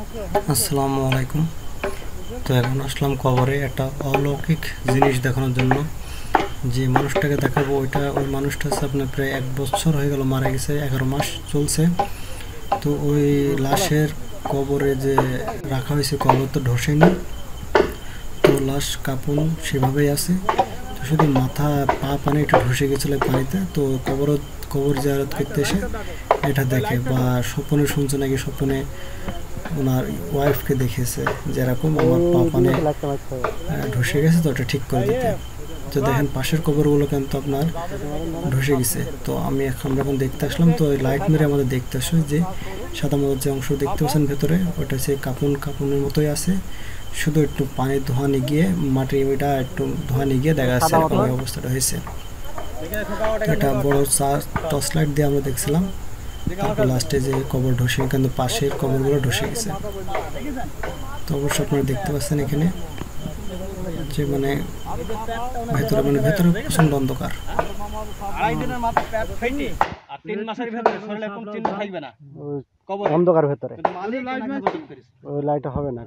আসসালামু আলাইকুম। তো এখন আসলাম কবরে একটা অলৌকিক জিনিস দেখানোর জন্য। যে মানুষটাকে দেখাবো ওই মানুষটা হচ্ছে আপনার প্রায় 1 বছর হয়ে গেল মারা গেছে, 11 মাস চলছে। তো ওই লাশের কবরে যে রাখা হয়েছে, কবর তো ধসেনি, তো লাশ কাপন সেভাবেই আছে। তো শুধু মাথা পা পানি একটু ধসে গেছিলো পানিতে। তো কবর জিয়ারত করতে এসে এটা দেখে বা স্বপ্নে শুনছে নাকি, স্বপ্নে ওনার ওয়াইফকে দেখেছে যেরকম আমার পা পানে ধসে গেছে, তো ওটা ঠিক করে দিতে। তো দেখেন পাশের কবরগুলো কিন্তু আপনার ধসে গেছে। তো আমরা এখন দেখতে আসলাম, তো লাইট মেরে আমাদের দেখতে আসলো যে সাদা মতো যে অংশ দেখতে পাচ্ছেন ভেতরে, ওটা হচ্ছে কাপনের মতোই আছে, শুধু একটু পানির ধোঁয়া নিয়ে গিয়ে মাটি ওইটা একটু ধোঁয়া নিয়ে গিয়ে দেখা যাচ্ছে এরকম অবস্থাটা হয়েছে। এটা বড় টর্চ লাইট দিয়ে আমরা দেখছিলাম। তারপর লাস্টে যে কবর ধসে, কিন্তু পাশের কবরগুলো ধসে গেছে। তো অবশ্য আপনারা দেখতে পাচ্ছেন এখানে যে ভেতরে প্রচন্ড অন্ধকার। অন্ধকার ভেতরে ওই লাইট হবে না।